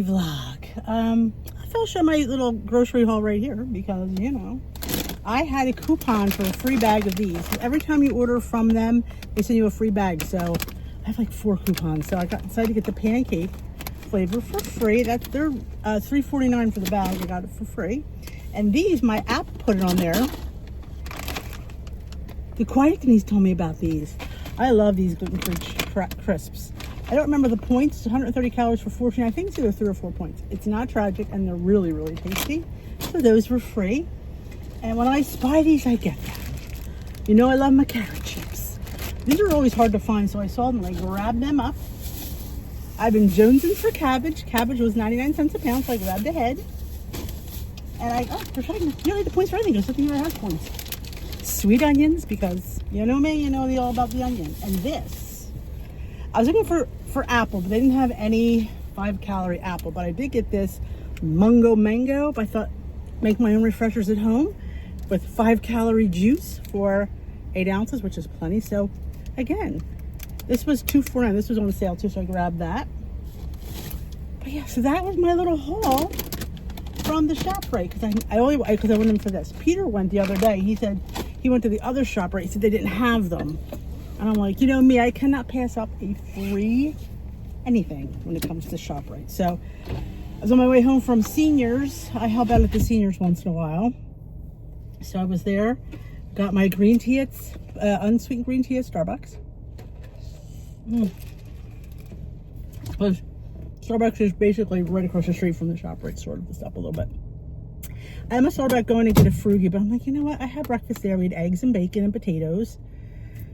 daily vlog. I thought I'll show my little grocery haul right here because, you know, I had a coupon for a free bag of these. Every time you order from them, they send you a free bag. So I have like 4 coupons. So I decided to get the pancake flavor for free. They're $3.49 for the bag. I got it for free. And these, my app put it on there. The Quiet Denise told me about these. I love these gluten-free crisps. I don't remember the points. It's 130 calories for 14. I think it's either 3 or 4 points. It's not tragic, and they're really, really tasty. So those were free. And when I spy these, I get them. You know I love my carrot chips. These are always hard to find, so I saw them and I grabbed them up. I've been jonesing for cabbage. Cabbage was 99 cents a pound, so I grabbed a head. And they're trying to, you don't need the points for anything. There's nothing that has points. Sweet onions, because you know me, you know all about the onion. And this, I was looking for apple, but they didn't have any 5-calorie apple. But I did get this mango. I thought, make my own refreshers at home with 5-calorie juice for 8 ounces, which is plenty. So again, this was $2.49. This was on sale too, so I grabbed that. But yeah, so that was my little haul from the ShopRite, because I went in for this. Peter went the other day. He said he went to the other ShopRite. He said they didn't have them. And I'm like, you know me, I cannot pass up a free anything when it comes to ShopRite. So I was on my way home from seniors. I help out at the seniors once in a while. So I was there, got my green tea at, unsweetened green tea at Starbucks. Because Starbucks is basically right across the street from the ShopRite, sort of this up a little bit. I almost thought about going to get a Froogie, but I'm like, you know what? I had breakfast there. We had eggs and bacon and potatoes,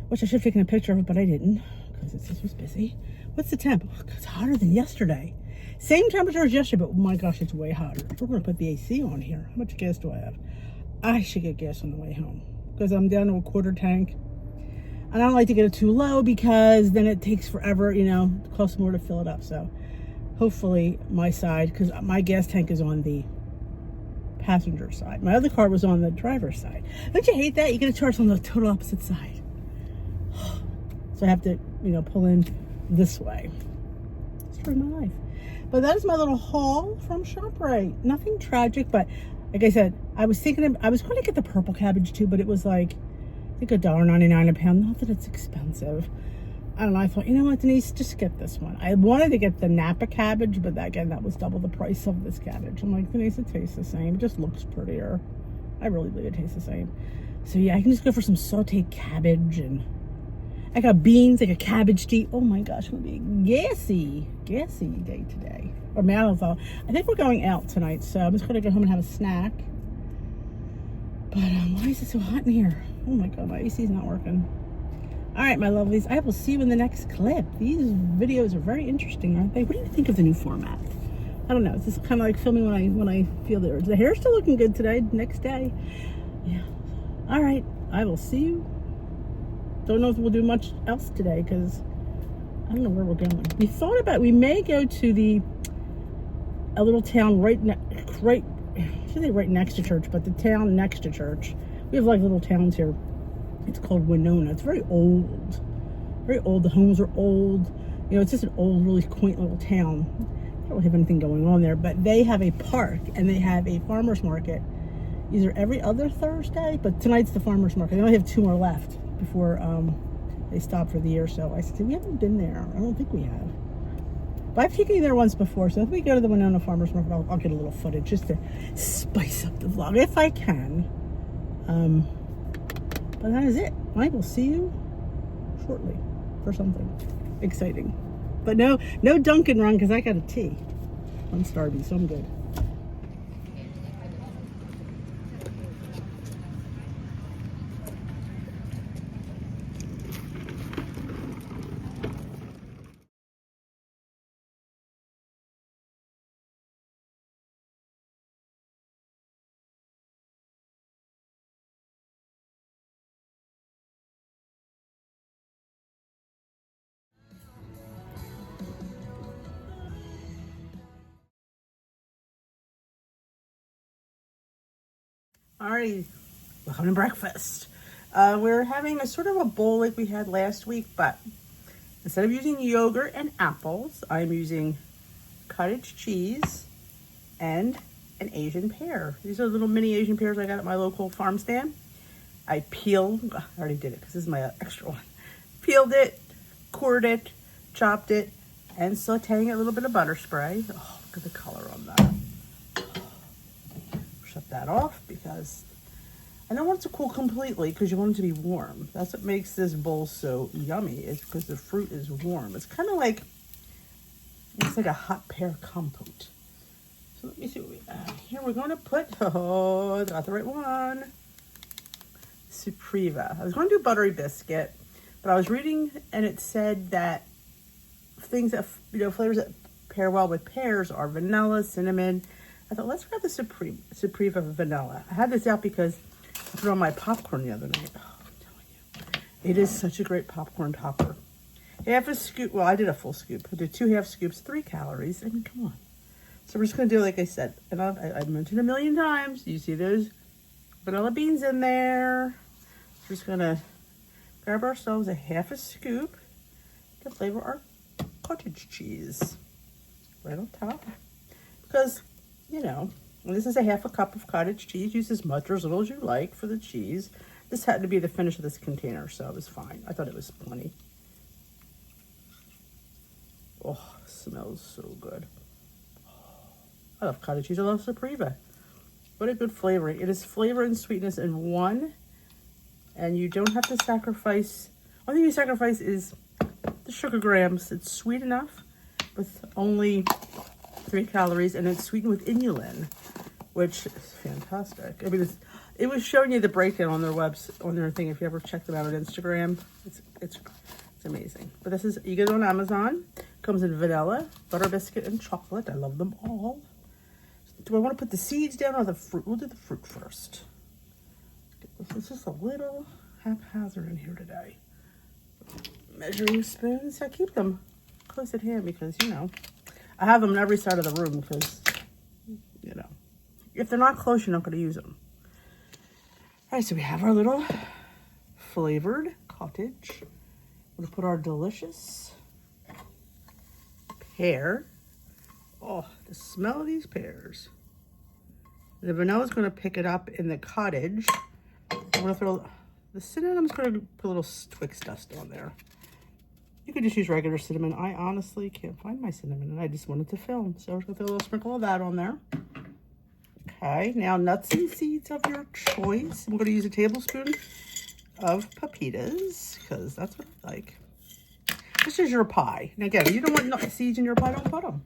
which I should have taken a picture of it, but I didn't because it just was busy. What's the temp? Oh, it's hotter than yesterday. Same temperature as yesterday, but oh my gosh, it's way hotter. We're going to put the AC on here. How much gas do I have? I should get gas on the way home because I'm down to a quarter tank. And I don't like to get it too low because then it takes forever, you know, it costs more to fill it up. So hopefully my side, because my gas tank is on the passenger side. My other car was on the driver's side. Don't you hate that? You get a charge on the total opposite side. So I have to, you know, pull in this way. Story of my life. But that is my little haul from ShopRite. Nothing tragic, but like I said, I was thinking I was going to get the purple cabbage too, but it was like, I think $1.99 a pound. Not that it's expensive. I don't know. I thought, you know what, Denise, just get this one. I wanted to get the Napa cabbage, but again, that was double the price of this cabbage. I'm like, Denise, it tastes the same. It just looks prettier. I really believe it tastes the same. So yeah, I can just go for some sauteed cabbage, and I got beans, like a cabbage tea. Oh my gosh, it's gonna be a gassy day today. Or I think we're going out tonight, so I'm just gonna go home and have a snack. But why is it so hot in here? Oh my god, my AC is not working. All right, my lovelies, I will see you in the next clip. These videos are very interesting, aren't they? What do you think of the new format? I don't know. It's just kind of like filming when I feel the urge. The hair's still looking good today. Next day, yeah. All right, I will see you. Don't know if we'll do much else today because I don't know where we're going. We may go to a little town right next to church, but the town next to church. We have like little towns here. It's called Winona. It's very old. Very old. The homes are old. You know, it's just an old, really quaint little town. I don't really have anything going on there, but they have a park and they have a farmer's market either every other Thursday, but tonight's the farmer's market. They only have 2 more left before they stop for the year. So I said, we haven't been there. I don't think we have. But I've taken you there once before, so if we go to the Winona farmer's market, I'll get a little footage just to spice up the vlog if I can. But that is it. I will see you shortly for something exciting. But no dunk and run because I got a tea. I'm starving, so I'm good. Alrighty, welcome to breakfast. We're having a sort of a bowl like we had last week, but instead of using yogurt and apples, I'm using cottage cheese, and an Asian pear. These are little mini Asian pears I got at my local farm stand. I peeled, I already did it because this is my extra one. Peeled it, cored it, chopped it, and sauteing a little bit of butter spray. Oh, look at the color on that. Shut that off because I don't want it to cool completely because you want it to be warm. That's what makes this bowl so yummy, is because the fruit is warm. It's kind of like, it's like a hot pear compote. So let me see what we have here. We're going to put, oh, I got the right one. Supriva. I was going to do buttery biscuit, but I was reading and it said that things that, flavors that pair well with pears are vanilla, cinnamon. I thought, let's grab the Supriva vanilla. I had this out because I put it on my popcorn the other night. Oh, I'm telling you. It is such a great popcorn topper. Half a scoop, well, I did a full scoop. I did 2 half scoops, 3 calories. I mean, come on. So we're just going to do, like I said, and I've mentioned a million times, you see those vanilla beans in there. We're just going to grab ourselves a half a scoop to flavor our cottage cheese right on top. Because, this is a half a cup of cottage cheese. Use as much or as little as you like for the cheese. This had to be the finish of this container, so it was fine. I thought it was plenty. Oh, it smells so good. I love cottage cheese. I love Supriva. What a good flavoring. It is flavor and sweetness in one. And you don't have to sacrifice. Only thing you sacrifice is the sugar grams. It's sweet enough with only 3 calories. And it's sweetened with inulin, which is fantastic. I mean, it was showing you the breakdown on their thing. If you ever check them out on Instagram, it's amazing. But this is, you get it on Amazon. Comes in vanilla, butter biscuit, and chocolate. I love them all. Do I want to put the seeds down or the fruit? We'll do the fruit first. It's just a little haphazard in here today. Measuring spoons. I keep them close at hand because, I have them on every side of the room because, if they're not close, you're not going to use them. All right, so we have our little flavored cottage. We're going to put our delicious pear. Oh, the smell of these pears. The vanilla is going to pick it up in the cottage. I'm going to throw the cinnamon. I'm just going to put a little Twix dust on there. You could just use regular cinnamon. I honestly can't find my cinnamon and I just wanted to film. So I'm going to throw a little sprinkle of that on there. Okay, now nuts and seeds of your choice. I'm going to use a tablespoon of pepitas because that's what I like. This is your pie. Now again, you don't want seeds in your pie, don't put them.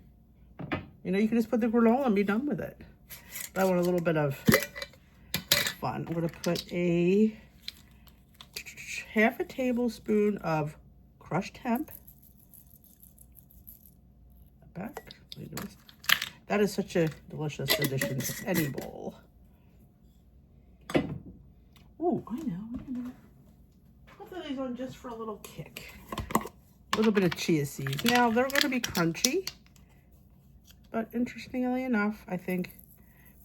You can just put the granola and be done with it. But I want a little bit of fun. I'm going to put half a tablespoon of crushed hemp. Back. That is such a delicious addition to any bowl. Oh, I know. I'll throw these on just for a little kick. A little bit of chia seeds. Now, they're going to be crunchy. But interestingly enough, I think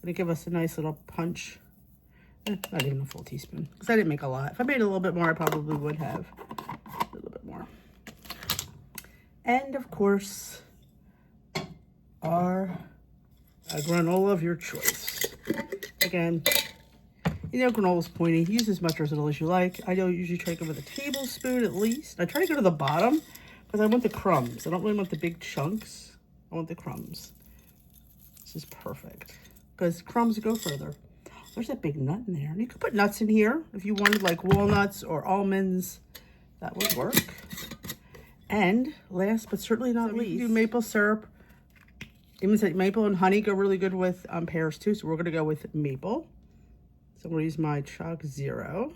going to give us a nice little punch. Not even a full teaspoon, because I didn't make a lot. If I made a little bit more, I probably would have a little bit more. And of course, a granola of your choice. Again, granola's pointy. Use as much or as little as you like. I don't usually try to go with a tablespoon at least. I try to go to the bottom because I want the crumbs. I don't really want the big chunks. I want the crumbs. This is perfect because crumbs go further. There's a big nut in there. You could put nuts in here if you wanted, like walnuts or almonds. That would work. And last but certainly not least, do maple syrup. Even said maple and honey go really good with pears too. So we're going to go with maple. So I'm going to use my Chalk Zero.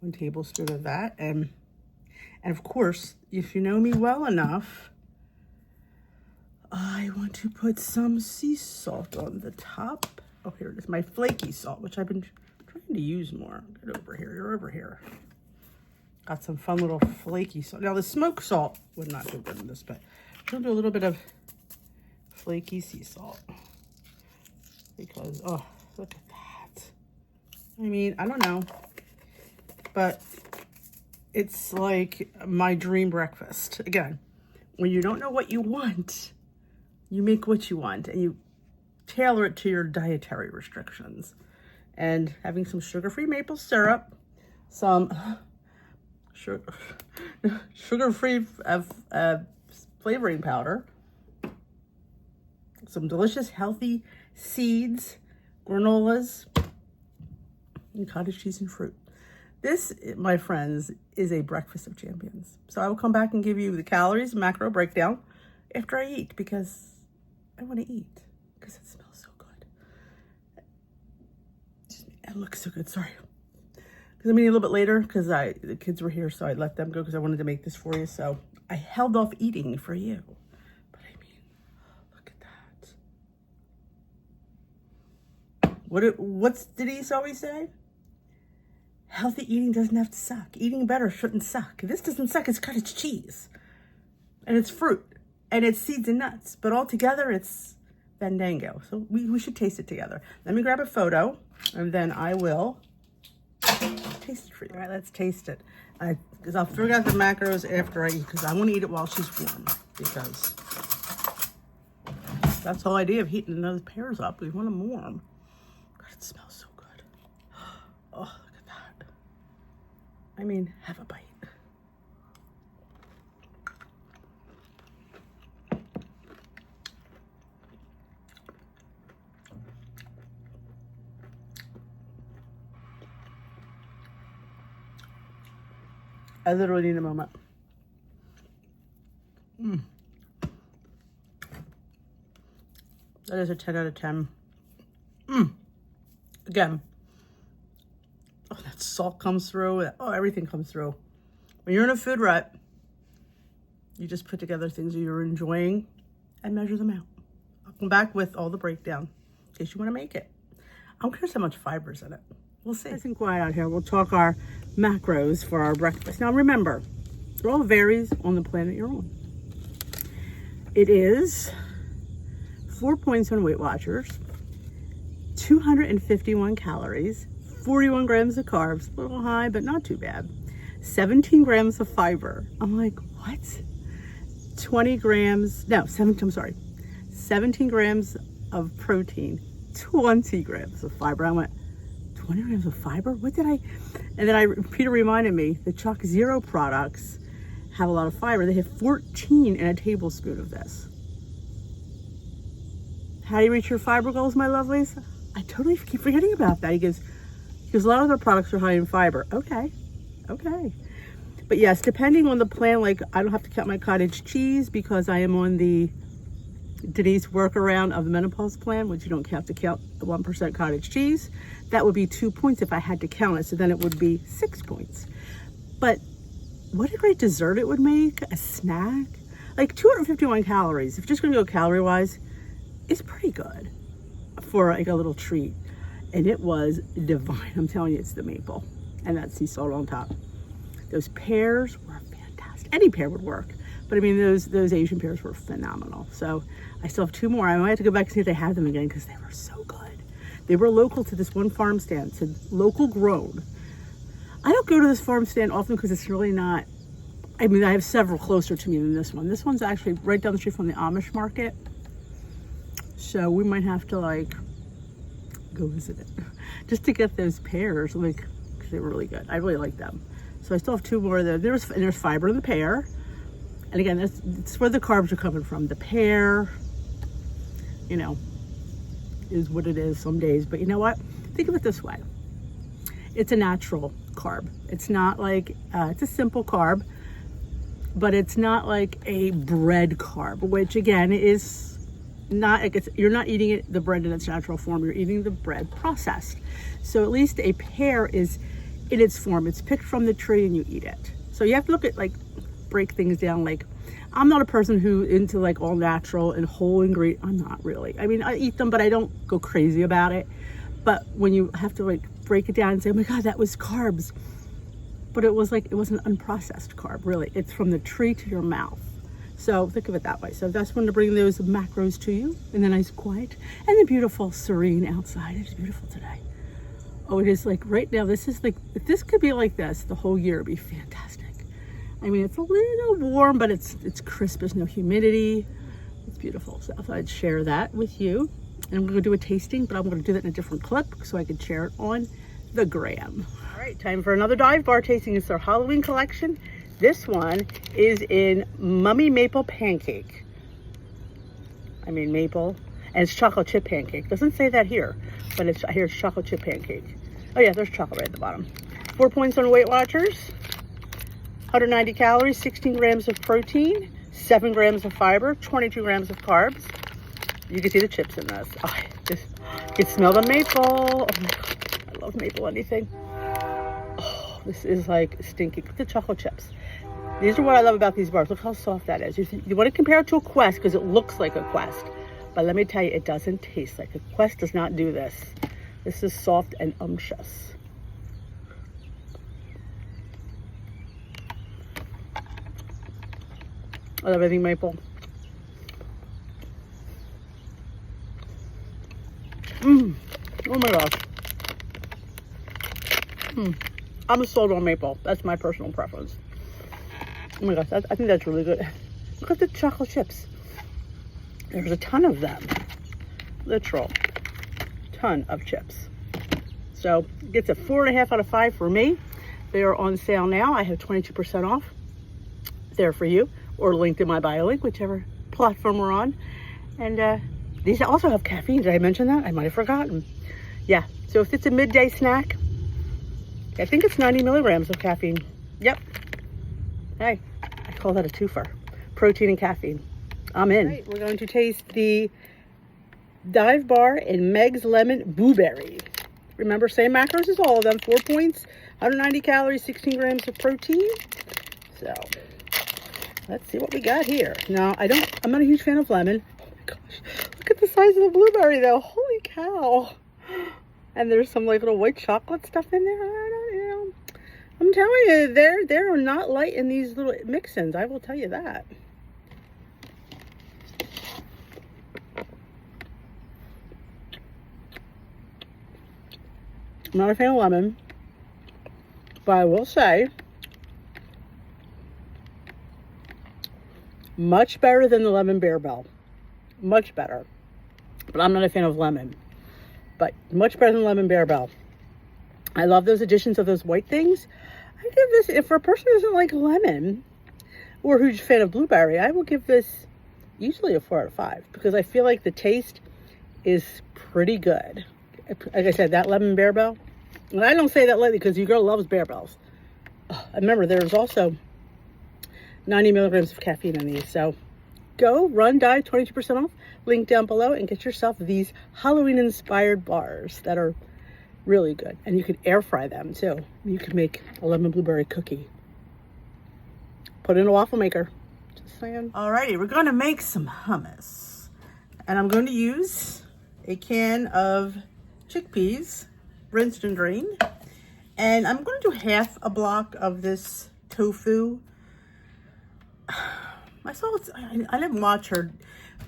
1 tablespoon of that. And of course, if you know me well enough, I want to put some sea salt on the top. Oh, here it is, my flaky salt, which I've been trying to use more. Get over here, you're over here. Got some fun little flaky salt. Now the smoked salt would not go good in this, but I'm gonna do a little bit of flaky sea salt. Because, oh, look at that. I mean, I don't know, but it's like my dream breakfast. Again, when you don't know what you want, you make what you want and you tailor it to your dietary restrictions. And having some sugar-free maple syrup, some sugar-free flavoring powder, some delicious healthy seeds, granolas, and cottage cheese and fruit. This, my friends, is a breakfast of champions. So I will come back and give you the calories, macro breakdown after I eat, because I want to eat, because it smells so good. It looks so good, sorry. Because I'm eating a little bit later because the kids were here, so I let them go because I wanted to make this for you. So I held off eating for you. But I mean, look at that. What's Denise always say? Healthy eating doesn't have to suck. Eating better shouldn't suck. This doesn't suck. It's cottage cheese. And it's fruit. And it's seeds and nuts. But all together, it's fandango. So we should taste it together. Let me grab a photo. And then I will taste it for you. All right, let's taste it. Because I'll figure out the macros after I eat. Because I want to eat it while she's warm. Because that's the whole idea of heating those pears up. We want them warm. God, it smells so good. Oh. I mean, have a bite. I literally need a moment. That is a 10 out of 10. Again. Oh, that salt comes through. Oh, everything comes through. When you're in a food rut, you just put together things you're enjoying and measure them out. I'll come back with all the breakdown in case you want to make it. I'm curious how much fiber's in it. We'll see. Nice and quiet out here. We'll talk our macros for our breakfast. Now remember, it all varies on the planet you're on. It is 4 points on Weight Watchers, 251 calories, 41 grams of carbs, a little high, but not too bad. 17 grams of fiber. I'm like, what? 17 grams of protein, 20 grams of fiber. I went, 20 grams of fiber? What did I? And then Peter reminded me the Chalk Zero products have a lot of fiber. They have 14 in a tablespoon of this. How do you reach your fiber goals, my lovelies? I totally keep forgetting about that. He goes, because a lot of their products are high in fiber. Okay. But yes, depending on the plan, like I don't have to count my cottage cheese because I am on the Denise workaround of the menopause plan, which you don't have to count the 1% cottage cheese. That would be 2 points if I had to count it. So then it would be 6 points. But what a great dessert it would make, a snack. Like 251 calories, if you're just gonna go calorie wise, it's pretty good for like a little treat. And it was divine. I'm telling you, it's the maple and that sea salt on top. Those pears were fantastic. Any pear would work, but I mean, those Asian pears were phenomenal. So I still have 2 more. I might have to go back and see if they have them again because they were so good. They were local to this one farm stand, so local grown. I don't go to this farm stand often because it's really not, I mean, I have several closer to me than this one. This one's actually right down the street from the Amish market. So we might have to like go visit it just to get those pears, like, because they were really good. I really like them. So I still have 2 more there. There's fiber in the pear. And again, that's where the carbs are coming from. The pear, you know, is what it is some days. But you know what? Think of it this way. It's a natural carb. It's not like, it's a simple carb, but it's not like a bread carb, which again is not, you're not eating the bread in its natural form. You're eating the bread processed. So at least a pear is in its form. It's picked from the tree and you eat it. So you have to look at, like, break things down. Like, I'm not a person who into like all natural and whole ingredient. I'm not really. I mean, I eat them, but I don't go crazy about it. But when you have to like break it down and say, oh my God, that was carbs. But it was like, it was an unprocessed carb, really. It's from the tree to your mouth. So think of it that way. So that's when to bring those macros to you in the nice quiet and the beautiful serene outside. It's beautiful today. Oh, it is like right now, this is like, if this could be like this the whole year, it'd be fantastic. I mean, it's a little warm, but it's crisp. There's no humidity. It's beautiful. So I thought I'd share that with you. And I'm going to do a tasting, but I'm going to do that in a different clip so I can share it on the gram. All right, time for another dive bar tasting. It's their Halloween collection. This one is in Mummy Maple Pancake. I mean maple. And it's chocolate chip pancake. Doesn't say that here, but it's here it's chocolate chip pancake. Oh yeah, there's chocolate right at the bottom. 4 points on Weight Watchers. 190 calories, 16 grams of protein, 7 grams of fiber, 22 grams of carbs. You can see the chips in this. Oh, you can smell the maple. Oh my God, I love maple anything. Oh, this is like stinky. Look at the chocolate chips. These are what I love about these bars. Look how soft that is. You want to compare it to a Quest because it looks like a Quest. But let me tell you, it doesn't taste like a Quest. Does not do this. This is soft and umptious. I love everything maple. Oh my gosh. I'm sold on maple. That's my personal preference. Oh my gosh, I think that's really good. Look at the chocolate chips. There's a ton of them. Literal ton of chips. So it gets a 4.5 out of 5 for me. They are on sale now. I have 22% off there for you, or linked in my bio link, whichever platform we're on. And these also have caffeine. Did I mention that? I might have forgotten. Yeah, so if it's a midday snack, I think it's 90 milligrams of caffeine. Yep. Hey, I call that a twofer. Protein and caffeine. I'm in. Right, we're going to taste the Dive Bar in Meg's Lemon Blueberry. Remember, same macros as all of them. 4 points, 190 calories, 16 grams of protein. So let's see what we got here. Now, I'm not a huge fan of lemon. Oh my gosh, look at the size of the blueberry though. Holy cow. And there's some like little white chocolate stuff in there. I'm telling you, they're not light in these little mix-ins. I will tell you that. I'm not a fan of lemon, but I will say, much better than the lemon Bear Bell. Much better. But I'm not a fan of lemon. But much better than lemon Bear Bell. I love those additions of those white things. I give this, if for a person who doesn't like lemon, or who's a fan of blueberry, I will give this easily a 4 out of 5. Because I feel like the taste is pretty good. Like I said, that lemon Bear Bell. And I don't say that lightly because your girl loves Bear Bells. Oh, remember, there's also 90 milligrams of caffeine in these. So go, run, dive, 22% off. Link down below and get yourself these Halloween-inspired bars that are really good. And you can air fry them too. You can make a lemon blueberry cookie. Put it in a waffle maker. Just saying. Alrighty, we're going to make some hummus. And I'm going to use a can of chickpeas, rinsed and drained. And I'm going to do half a block of this tofu. I didn't watch her,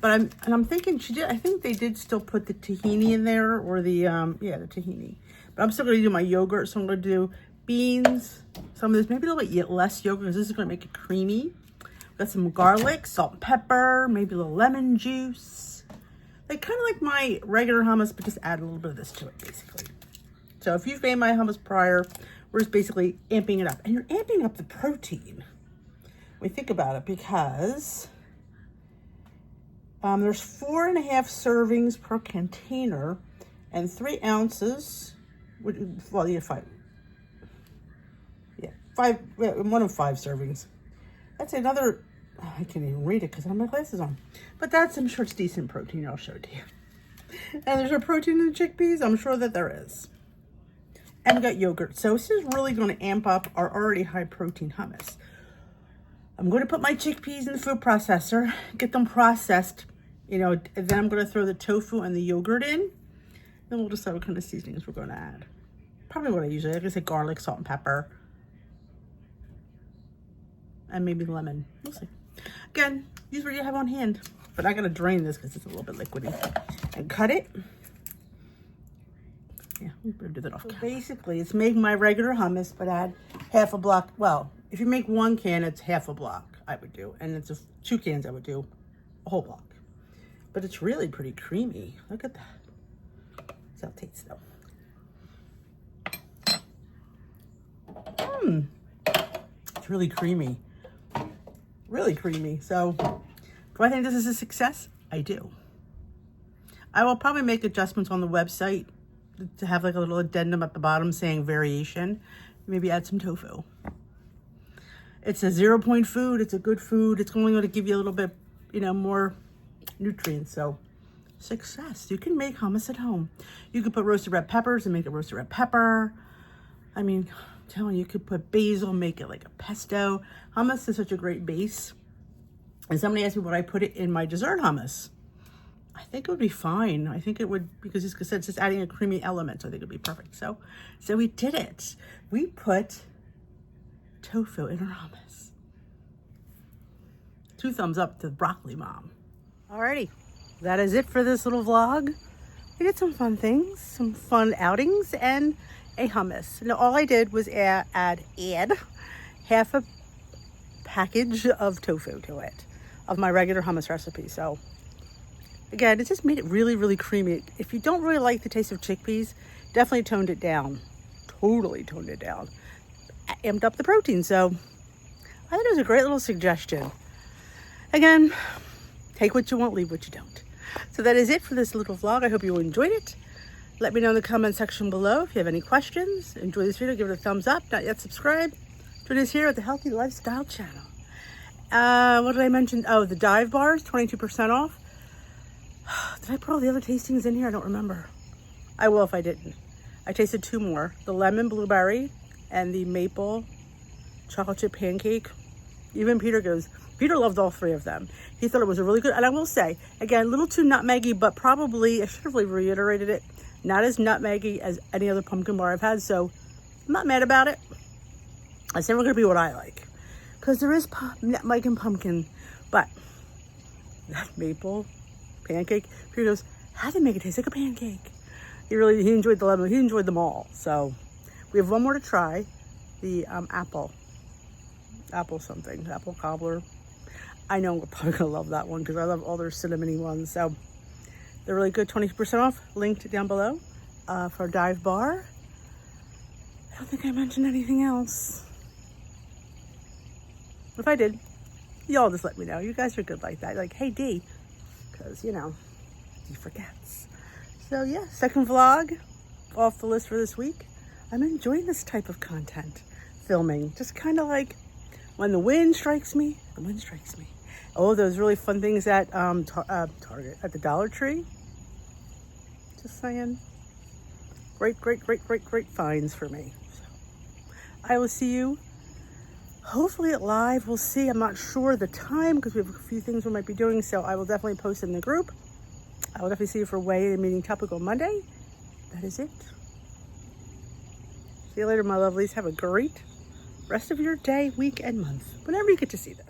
but I'm thinking she did. I think they did still put the tahini in there, or the the tahini. But I'm still going to do my yogurt, so I'm going to do beans, some of this, maybe a little bit less yogurt because this is going to make it creamy. Got some garlic, salt and pepper, maybe a little lemon juice. Like kind of like my regular hummus, but just add a little bit of this to it, basically. So if you've made my hummus prior, we're just basically amping it up, and you're amping up the protein. We think about it because there's 4.5 servings per container and 3 ounces. Well, yeah, 5. Yeah, 5. 1 of 5 servings. That's another. I can't even read it because I have my glasses on. But I'm sure it's decent protein. I'll show it to you. And there's a protein in the chickpeas. I'm sure that there is. And we got yogurt. So this is really going to amp up our already high protein hummus. I'm going to put my chickpeas in the food processor, get them processed, and then I'm going to throw the tofu and the yogurt in. Then we'll decide what kind of seasonings we're going to add. Probably what I usually, like I said, garlic, salt, and pepper. And maybe lemon. We'll see. Again, use what you have on hand. But I got to drain this because it's a little bit liquidy. And cut it. Yeah, we better do that off camera. Basically, it's making my regular hummus, but add half a block, well, If you make 1 can, it's half a block I would do. And it's 2 cans I would do a whole block. But it's really pretty creamy. Look at that. That's how it tastes though. It's really creamy. Really creamy. So, do I think this is a success? I do. I will probably make adjustments on the website to have like a little addendum at the bottom saying variation. Maybe add some tofu. It's a 0-point food. It's a good food. It's only going to give you a little bit, you know, more nutrients. So, success. You can make hummus at home. You could put roasted red peppers and make a roasted red pepper. I mean, I'm telling you, you could put basil, make it like a pesto. Hummus is such a great base. And somebody asked me would I put it in my dessert hummus. I think it would be fine. I think it would, because it's just adding a creamy element. So I think it would be perfect. So we did it. We put tofu in our hummus. 2 thumbs up to broccoli mom. Alrighty, that is it for this little vlog. We did some fun things, some fun outings, and a hummus. Now all I did was add half a package of tofu to it, of my regular hummus recipe. So again, it just made it really, really creamy. If you don't really like the taste of chickpeas, definitely toned it down. Totally toned it down. Amped up the protein. So I thought it was a great little suggestion. Again, take what you want, leave what you don't. So that is it for this little vlog. I hope you enjoyed it. Let me know in the comment section below if you have any questions. Enjoy this video, give it a thumbs up. Not yet subscribed. Join us here at the Healthy Lifestyle channel. What did I mention? Oh, the dive bars, 22% off. Did I put all the other tastings in here? I don't remember. I will if I didn't. I tasted 2 more. The lemon blueberry and the maple chocolate chip pancake. Even Peter loved all 3 of them. He thought it was a really good, and I will say, again, a little too nutmeggy, but probably, I should have really reiterated it, not as nutmeggy as any other pumpkin bar I've had, so I'm not mad about it. It's never going to be what I like, because there is nutmeg and pumpkin, but that maple pancake, Peter goes, how did they make it taste like a pancake? He enjoyed the lemon, he enjoyed them all. So we have one more to try, the apple cobbler. I know we're probably gonna love that one because I love all their cinnamony ones. So they're really good, 20% off, linked down below for a dive bar. I don't think I mentioned anything else. If I did, y'all just let me know. You guys are good like that. Like, hey D, because you know, he forgets. So yeah, 2nd vlog off the list for this week. I'm enjoying this type of content, filming. Just kind of like when the wind strikes me, the wind strikes me. Oh, those really fun things at Target, at the Dollar Tree. Just saying. Great finds for me. So, I will see you hopefully at live. We'll see. I'm not sure the time because we have a few things we might be doing. So I will definitely post in the group. I will definitely see you for Way and Meeting Topical Monday. That is it. See you later, my lovelies. Have a great rest of your day, week, and month, whenever you get to see this.